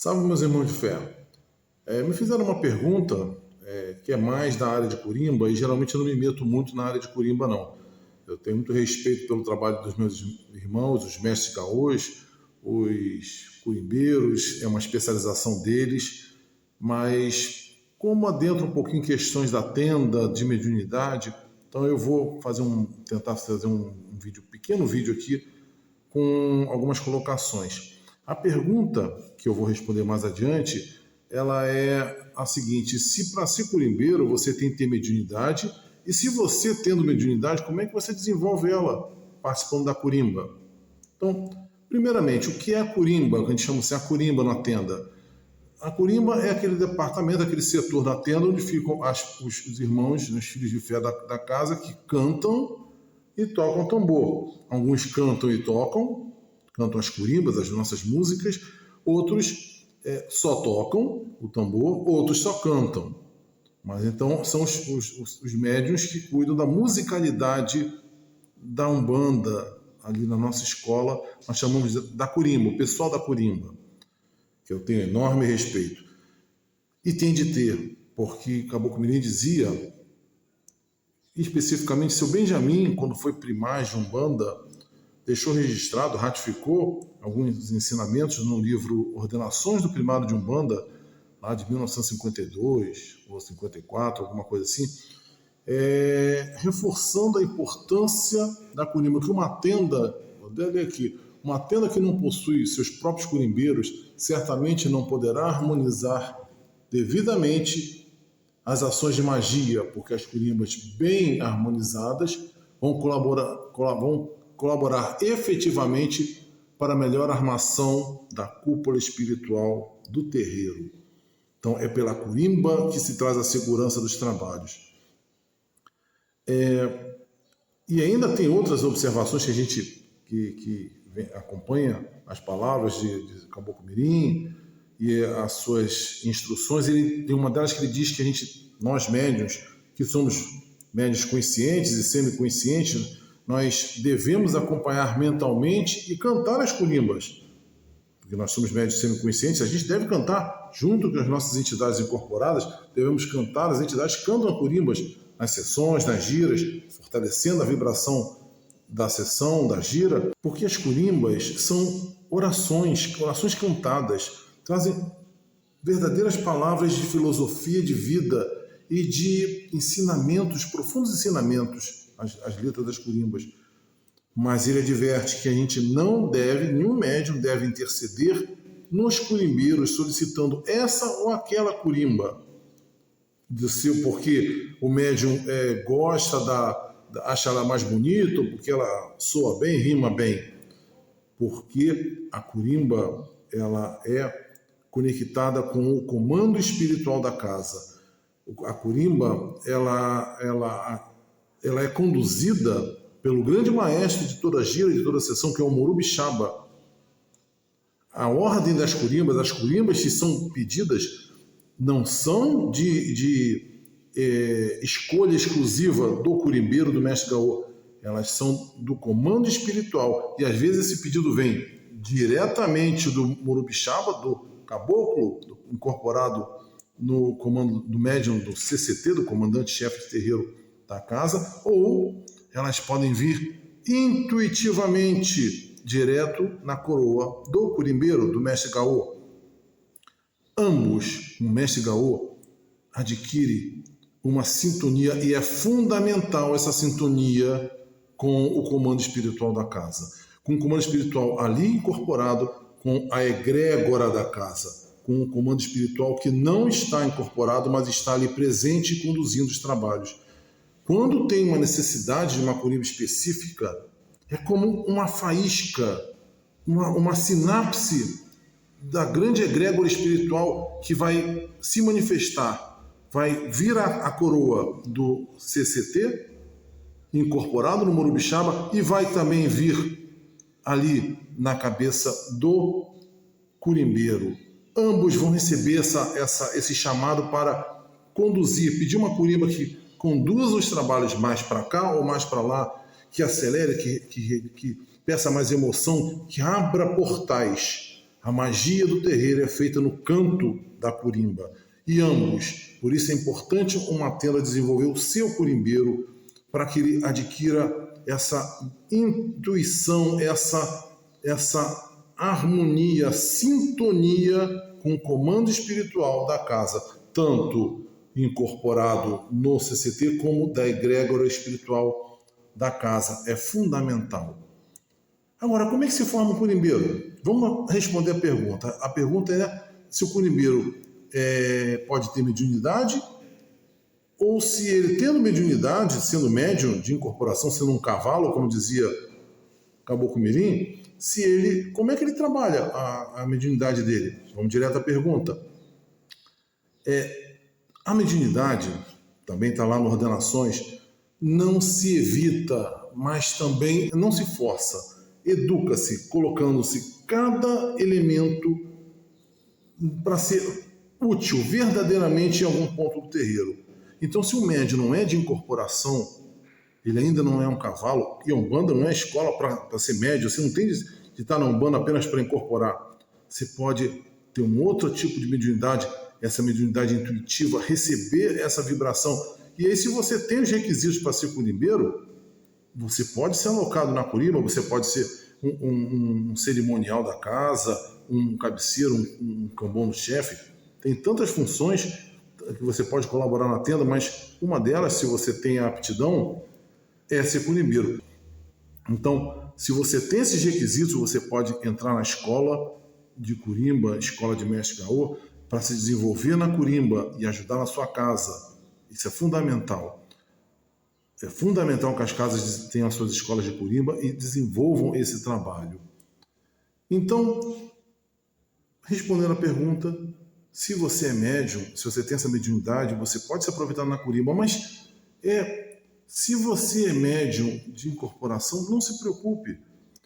Salve, meus irmãos de fé. Me fizeram uma pergunta que é mais da área de Corimba e geralmente eu não me meto muito na área de Corimba, não. Eu tenho muito respeito pelo trabalho dos meus irmãos, os mestres gaôs, os curimbeiros, é uma especialização deles, mas como adentro um pouquinho em questões da tenda, de mediunidade, então eu vou tentar fazer um vídeo, pequeno vídeo aqui com algumas colocações. A pergunta que eu vou responder mais adiante, ela é a seguinte: se para ser curimbeiro você tem que ter mediunidade, e se você tendo mediunidade, como é que você desenvolve ela participando da curimba? Então, primeiramente, o que é a curimba? Que a gente chama assim, a curimba na tenda. A curimba é aquele departamento, aquele setor da tenda onde ficam os irmãos, os filhos de fé da casa que cantam e tocam tambor. Alguns cantam e cantam as curimbas, as nossas músicas, outros só tocam o tambor, outros só cantam. Mas então são os médiuns que cuidam da musicalidade da Umbanda, ali na nossa escola, nós chamamos da curimba, o pessoal da curimba, que eu tenho enorme respeito. E tem de ter, porque Caboclo Mirim dizia, especificamente, seu Benjamin, quando foi primaz de Umbanda, deixou registrado, ratificou alguns ensinamentos no livro Ordenações do Primado de Umbanda, lá de 1952 ou 54, alguma coisa assim, reforçando a importância da curimba, que uma tenda, vou ler aqui, uma tenda que não possui seus próprios curimbeiros certamente não poderá harmonizar devidamente as ações de magia, porque as curimbas bem harmonizadas vão colaborar efetivamente para a melhor armação da cúpula espiritual do terreiro. Então, é pela curimba que se traz a segurança dos trabalhos. E ainda tem outras observações que a gente que acompanha as palavras de Caboclo Mirim e as suas instruções. Ele tem uma delas que ele diz que nós médiuns, que somos médiuns conscientes e semiconscientes, nós devemos acompanhar mentalmente e cantar as curimbas. Porque nós somos médiuns semiconscientes, a gente deve cantar junto com as nossas entidades incorporadas, devemos cantar, as entidades cantam curimbas nas sessões, nas giras, fortalecendo a vibração da sessão, da gira, porque as curimbas são orações cantadas, trazem verdadeiras palavras de filosofia de vida e de ensinamentos, profundos ensinamentos, as letras das curimbas. Mas ele adverte que a gente não deve, nenhum médium deve interceder nos curimbeiros solicitando essa ou aquela curimba. Porque o médium gosta acha ela mais bonita, porque ela soa bem, rima bem. Porque a curimba ela é conectada com o comando espiritual da casa. A curimba ela é conduzida pelo grande maestro de toda a gira, de toda a sessão, que é o Morubixaba. A ordem das curimbas, as curimbas que são pedidas, não são de escolha exclusiva do curimbeiro, do mestre gaô. Elas são do comando espiritual. E às vezes esse pedido vem diretamente do Morubixaba, do caboclo, incorporado no comando do médium do CCT, do comandante-chefe de terreiro da casa, ou elas podem vir intuitivamente, direto na coroa do curimbeiro, do mestre gaô. Ambos, o mestre gaô adquire uma sintonia, e é fundamental essa sintonia com o comando espiritual da casa. Com o comando espiritual ali incorporado, com a egrégora da casa, com o comando espiritual que não está incorporado, mas está ali presente e conduzindo os trabalhos. Quando tem uma necessidade de uma curimba específica, é como uma faísca, uma sinapse da grande egrégora espiritual que vai se manifestar, vai vir a coroa do CCT, incorporado no Morubixaba, e vai também vir ali na cabeça do curimbeiro. Ambos vão receber esse chamado para conduzir, pedir uma curimba que conduza os trabalhos mais para cá ou mais para lá, que acelere, que peça mais emoção, que abra portais A magia do terreiro é feita no canto da curimba. E ambos, por isso é importante uma tenda desenvolver o seu curimbeiro para que ele adquira essa intuição, essa harmonia, sintonia com o comando espiritual da casa, tanto incorporado no CCT como da egrégora espiritual da casa. É fundamental. Agora, como é que se forma um curimbeiro? Vamos responder a pergunta. A pergunta é se o curimbeiro pode ter mediunidade ou se ele, tendo mediunidade, sendo médium de incorporação, sendo um cavalo, como dizia Caboclo Mirim, como é que ele trabalha a mediunidade dele? Vamos direto à pergunta. A mediunidade, também está lá nas ordenações, não se evita, mas também não se força. Educa-se, colocando-se cada elemento para ser útil verdadeiramente em algum ponto do terreiro. Então, se o médium não é de incorporação, ele ainda não é um cavalo, e a Umbanda não é escola para ser médium, você não tem de estar na Umbanda apenas para incorporar. Você pode ter um outro tipo de mediunidade, essa mediunidade intuitiva, receber essa vibração. E aí, se você tem os requisitos para ser curimbeiro, você pode ser alocado na curimba, você pode ser um cerimonial da casa, um cabeceiro, um cambono-chefe. Tem tantas funções que você pode colaborar na tenda, mas uma delas, se você tem a aptidão, é ser curimbeiro. Então, se você tem esses requisitos, você pode entrar na escola de curimba, escola de mestre Gaô, para se desenvolver na curimba e ajudar na sua casa. Isso é fundamental. É fundamental que as casas tenham as suas escolas de curimba e desenvolvam esse trabalho. Então, respondendo à pergunta, se você é médium, se você tem essa mediunidade, você pode se aproveitar na curimba, mas se você é médium de incorporação, não se preocupe.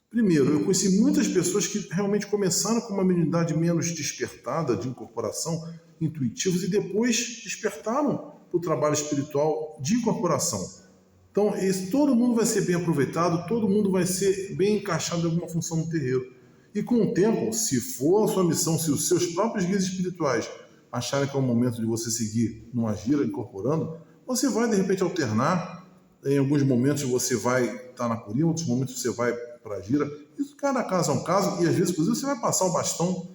Primeiro, eu conheci muitas pessoas que realmente começaram com uma mediunidade menos despertada, de incorporação, intuitivos, e depois despertaram para o trabalho espiritual de incorporação. Então, todo mundo vai ser bem aproveitado, todo mundo vai ser bem encaixado em alguma função no terreiro. E com o tempo, se for a sua missão, se os seus próprios guias espirituais acharem que é o momento de você seguir numa gira incorporando, você vai, de repente, alternar. Em alguns momentos você vai estar na curimba, em outros momentos você vai para a gira. Isso, cada caso é um caso, e às vezes, inclusive, você vai passar o bastão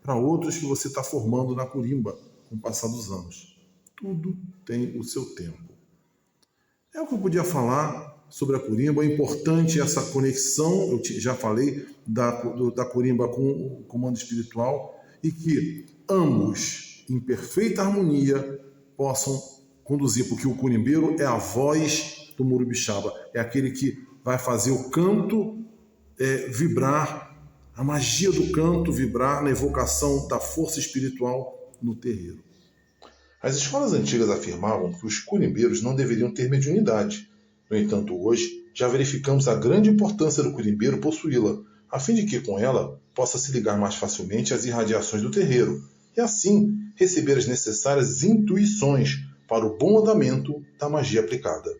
para outros que você está formando na curimba com o passar dos anos. Tudo tem o seu tempo. É o que eu podia falar sobre a curimba. É importante essa conexão, eu já falei, da curimba com o comando espiritual, e que ambos, em perfeita harmonia, possam conduzir, porque o curimbeiro é a voz do Murubixaba, é aquele que vai fazer o canto vibrar, a magia do canto vibrar na evocação da força espiritual no terreiro. As escolas antigas afirmavam que os curimbeiros não deveriam ter mediunidade. No entanto, hoje, já verificamos a grande importância do curimbeiro possuí-la, a fim de que, com ela, possa se ligar mais facilmente às irradiações do terreiro, e assim receber as necessárias intuições para o bom andamento da magia aplicada.